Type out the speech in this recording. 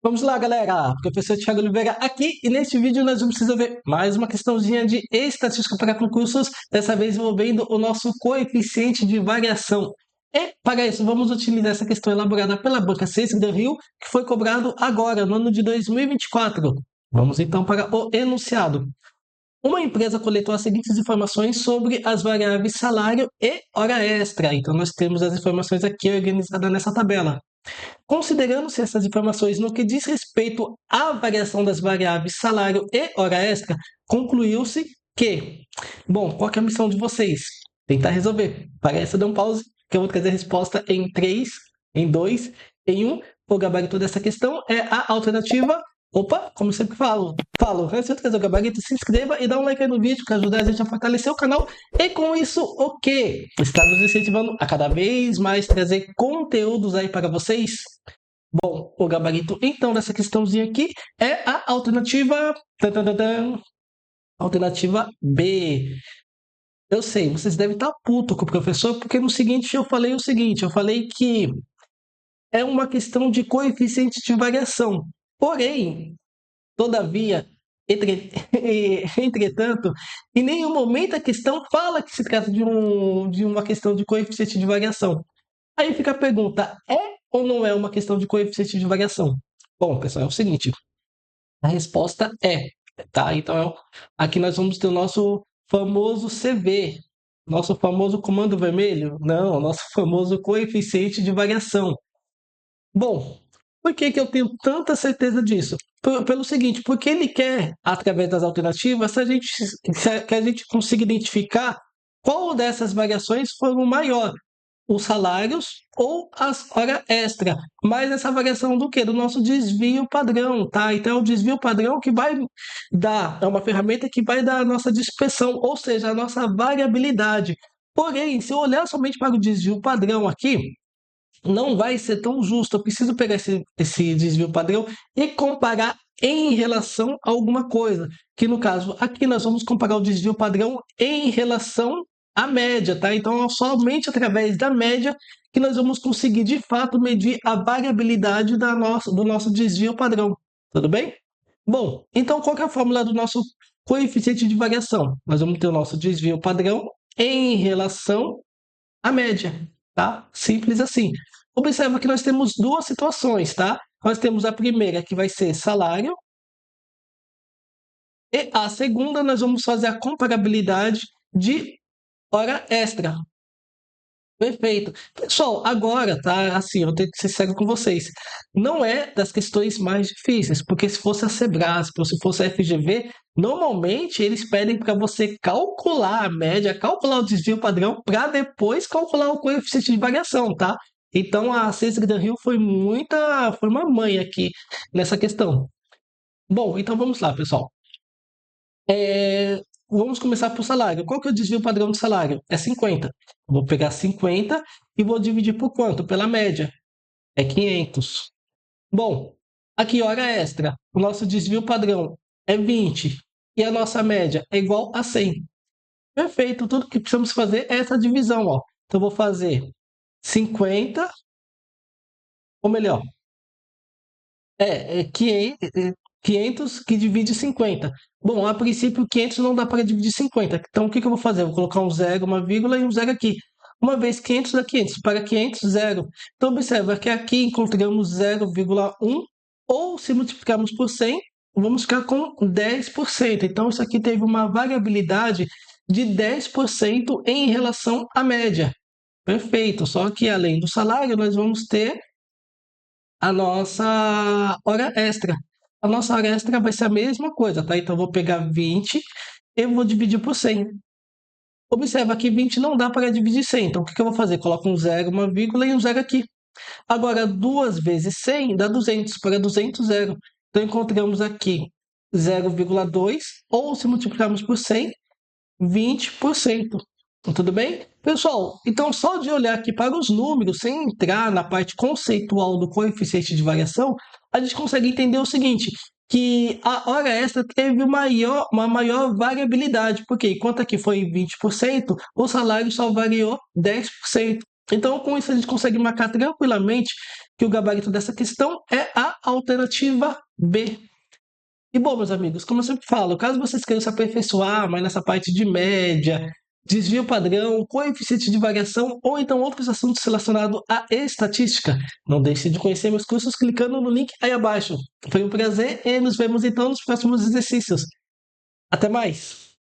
Vamos lá, galera! Professor Thiago Oliveira aqui e neste vídeo nós vamos resolver mais uma questãozinha de estatística para concursos, dessa vez envolvendo o nosso coeficiente de variação. E para isso vamos utilizar essa questão elaborada pela banca Cesar del Rio, que foi cobrado agora, no ano de 2024. Vamos então para o enunciado. Uma empresa coletou as seguintes informações sobre as variáveis salário e hora extra. Então nós temos as informações aqui organizadas nessa tabela. Considerando-se essas informações no que diz respeito à variação das variáveis salário e hora extra, concluiu-se que, bom, qual que é a missão de vocês? Tentar resolver. Para essa, dê um pause, que eu vou trazer a resposta em 3, em 2, em 1. O gabarito dessa questão é a alternativa. Opa, como eu sempre falo, antes de trazer o gabarito, se inscreva e dá um like aí no vídeo para ajudar a gente a fortalecer o canal. E com isso, o quê? Está nos incentivando a cada vez mais trazer conteúdos aí para vocês. Bom, o gabarito então dessa questãozinha aqui é a alternativa. Alternativa B. Eu sei, vocês devem estar puto com o professor, porque no seguinte eu falei o seguinte: eu falei que é uma questão de coeficiente de variação. Porém, todavia, entretanto, em nenhum momento a questão fala que se trata de uma questão de coeficiente de variação. Aí fica a pergunta: é ou não é uma questão de coeficiente de variação? Bom, pessoal, é o seguinte: a resposta é, tá? Então, aqui nós vamos ter o nosso famoso CV, nosso famoso comando vermelho? Não, nosso famoso coeficiente de variação. Bom, por que que eu tenho tanta certeza disso? Pelo seguinte, porque ele quer, através das alternativas, que a gente consiga identificar qual dessas variações foram maior, os salários ou as horas extra. Mas essa variação do quê? Do nosso desvio padrão, tá? Então, é o desvio padrão que vai dar, é uma ferramenta que vai dar a nossa dispersão, ou seja, a nossa variabilidade. Porém, se eu olhar somente para o desvio padrão aqui, não vai ser tão justo. Eu preciso pegar esse desvio padrão e comparar em relação a alguma coisa. Que no caso, aqui nós vamos comparar o desvio padrão em relação à média, tá? Então, é somente através da média que nós vamos conseguir, de fato, medir a variabilidade do nosso desvio padrão. Tudo bem? Bom, então qual que é a fórmula do nosso coeficiente de variação? Nós vamos ter o nosso desvio padrão em relação à média, tá? Simples assim. Observa que nós temos duas situações, tá? Nós temos a primeira, que vai ser salário, e a segunda nós vamos fazer a comparabilidade de hora extra. Perfeito. Pessoal, agora, tá? Assim, eu tenho que ser sério com vocês. Não é das questões mais difíceis, porque se fosse a Sebrasp ou se fosse a FGV, normalmente eles pedem para você calcular a média, calcular o desvio padrão, para depois calcular o coeficiente de variação, tá? Então a Cesar da Rio foi uma mãe aqui nessa questão. Bom, então vamos lá, pessoal. Vamos começar por salário. Qual que é o desvio padrão de salário? É 50. Vou pegar 50 e vou dividir por quanto? Pela média. É 500. Bom, aqui hora extra. O nosso desvio padrão é 20 e a nossa média é igual a 100. Perfeito. Tudo que precisamos fazer é essa divisão, ó. Então vou fazer 50, ou melhor, 500 que divide 50. Bom, a princípio 500 não dá para dividir 50. Então o que que eu vou fazer? Eu vou colocar um zero, uma vírgula e um zero aqui. Uma vez 500 dá 500, para 500, zero. Então observa que aqui encontramos 0,1, ou se multiplicarmos por 100, vamos ficar com 10%. Então isso aqui teve uma variabilidade de 10% em relação à média. Perfeito, só que além do salário nós vamos ter a nossa hora extra. A nossa hora extra vai ser a mesma coisa, tá? Então, eu vou pegar 20 e vou dividir por 100. Observa que 20 não dá para dividir 100. Então, o que que eu vou fazer? Coloco um zero, uma vírgula e um zero aqui. Agora, 2 vezes 100 dá 200. Para 200, zero. Então, encontramos aqui 0,2, ou se multiplicarmos por 100, 20%. Tudo bem? Pessoal, então só de olhar aqui para os números, sem entrar na parte conceitual do coeficiente de variação, a gente consegue entender o seguinte, que a hora extra teve uma maior variabilidade, porque enquanto aqui foi 20%, o salário só variou 10%. Então, com isso, a gente consegue marcar tranquilamente que o gabarito dessa questão é a alternativa B. E bom, meus amigos, como eu sempre falo, caso vocês queiram se aperfeiçoar mais nessa parte de média, desvio padrão, coeficiente de variação ou então outros assuntos relacionados à estatística, não deixe de conhecer meus cursos clicando no link aí abaixo. Foi um prazer e nos vemos então nos próximos exercícios. Até mais!